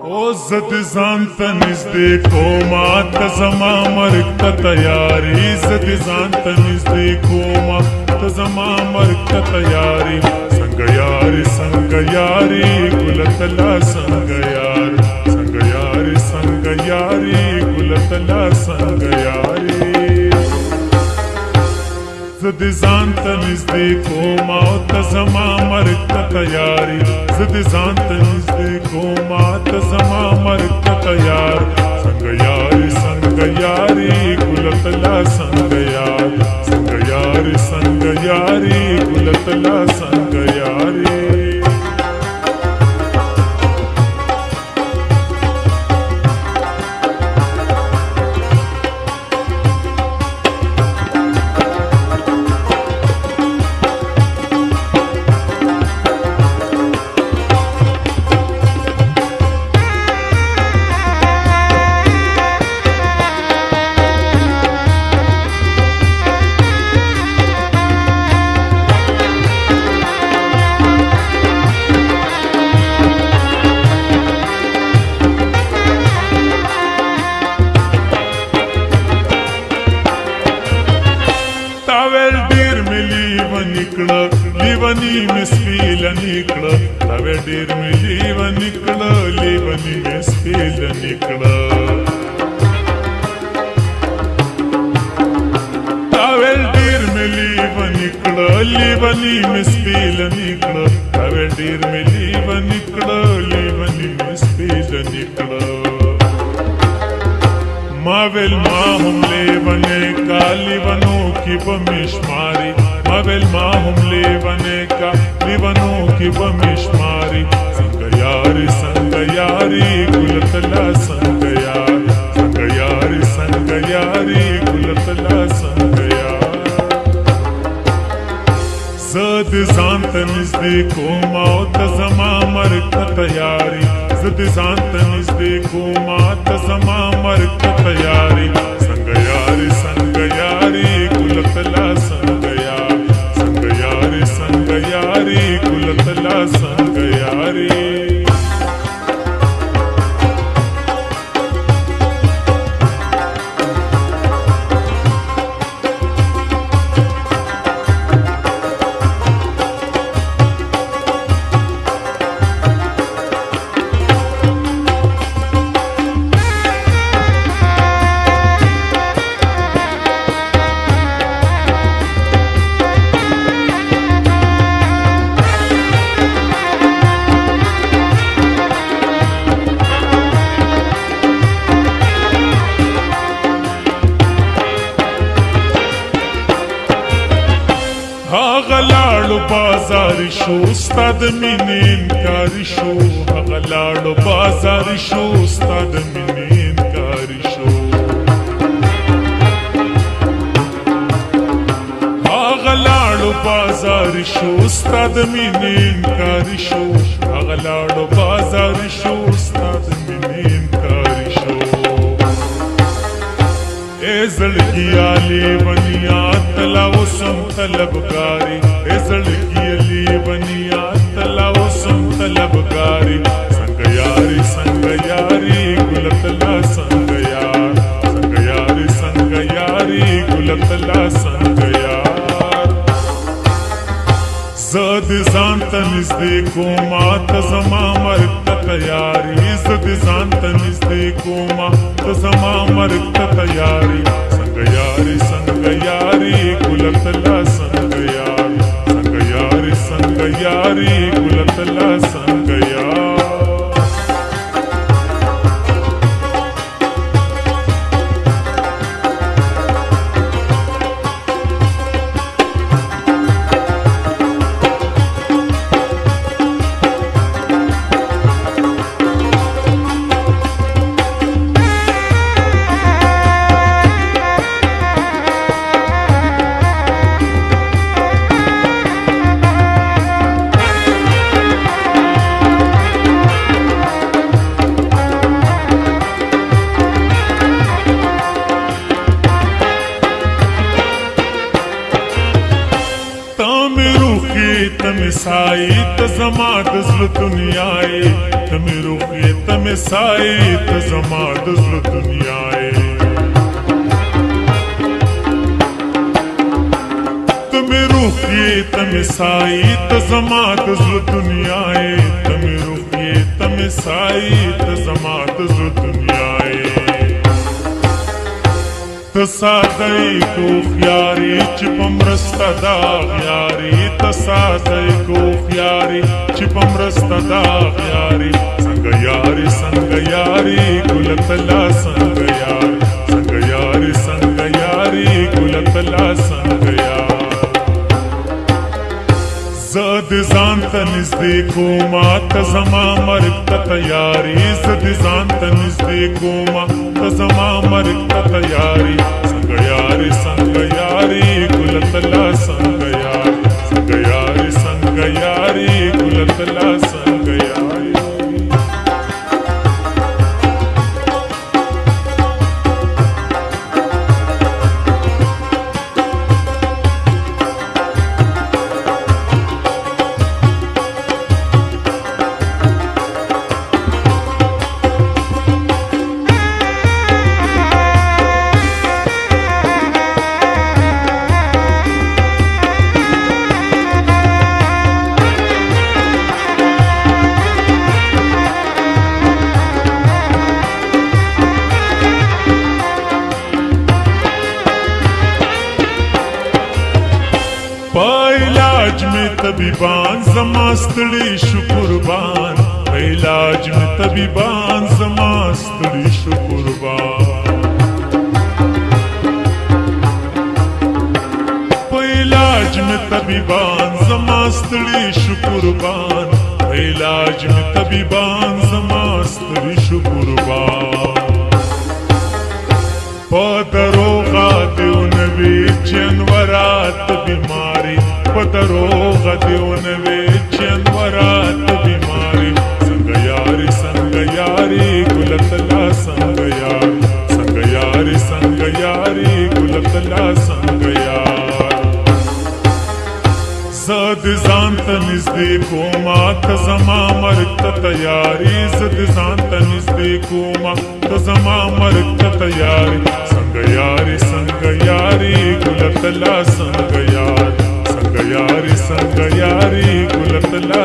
او زد ځان ته نږدې کومه ته زما مرګ ته تیاري زد ځان ته نږدې کومه ته زما مرګ ته تیاري څنګه یاري څنګه یاري ګل تلا څنګه یار څنګه یاري څنګه یاري ګل تلا څنګه یاري زد ځان ته نږدې کومه ته زما مرګ ته تیاري زد ځان ته نږدې کومه ته زما مرګ ته تیار څنګه یاري څنګه یاري ګل تلا څنګه یار څنګه یاري څنګه یاري ګل تلا څنګه یاري لیونی مسپیل نکړه تا وې ډېر مې لیون نکړه لیونی مسپیل نکړه تا وې ډېر مې لیون نکړه لیونی مسپیل نکړه تا وې ډېر مې لیون نکړه لیونی مسپیل نکړه ما ویل ما هم لیونه کا لیونو کی بمشماری ما ویل ما هم لیونه کا لیونو کی بمشماری څنګه یاري څنګه یاري ګل تلا څنګه یار څنګه یاري څنګه یاري ګل تلا څنګه یار زد ځان ته نږدې کومه ته زما مرګ ته تیاري زد ځان ته نږدې کومه ته زما مرګ ته تیاري څنګه یاري څنګه یاري ګل تلا څنګه یار څنګه یاري څنګه یاري ګل تلا څنګه یاري غلاړو بازار شو استاد مینې انکار شو غلاړو بازار شو استاد مینې انکار شو غلاړو بازار شو استاد مینې انکار شو غلاړو بازار شو استاد مینې انکار شو زړګیا لیونیا تلا وسم طلبګاری زړګیا لیونیا تلا وسم طلبګاری څنګه یاري څنګه یاري ګل تلا څنګه یار څنګه یاري څنګه یاري ګل تلا څنګه یار زد ځان ته نږدې کومه ته زما مرګ ته تیاري زد ځان ته نږدې کومه ته زما مرګ ته تیاري څنګه یاري څنګه یاري ګل تلا څنګه یار څنګه یاري څنګه یاري ګل تلا څنګه یار تم سائی ته زما د زړه دنیاي تم روحي تم تمه سای ته زما د زړه دنیا یې تمه روح یې تمه سای ته زما د زړه دنیا یې تمه روح یې تمه سای ته زما د زړه دنیا یې ته ساده کو خیاري چې په مرسته دا غیاري ته ساده کو خیاري چې په مرسته دا غیاري څنګه یاري څنګه یاري ګل تلا څنګه یاري څنګه یاري څنګه یاري ګل تلا څنګه یاري زه دې ځان ته نږدې کومه ته زما مرګ ته تیاري زه دې ځان ته نږدې کومه ته زما مرګ ته تیاري څنګه یاري څنګه یاري ګل تلا څنګه یاري څنګه یاري څنګه یاري ګل تلا څنګه یاري علاج میں طبیبان زما ستړي شو قربان علاج میں طبیبان زما ستړي شو قربان علاج میں طبیبان زما ستړي شو قربان علاج میں طبیبان زما ستړي شو قربان پدروغا دیو نوی جنورات بیماری پدروغا دیو نوی جنورات بیماری څنګه یاري څنګه یاري ګل تلا څنګه یاري څنګه یاري څنګه یاري ګل تلا څنګه یاري زه دې ځان ته نږدې کومه ته زما مرګ ته تیاري زه دې ځان ته نږدې کومه ته زما مرګ ته تیاري څنګه یاري څنګه یاري ګل تلا څنګه یاري څنګه یاري څنګه یاري ګل تلا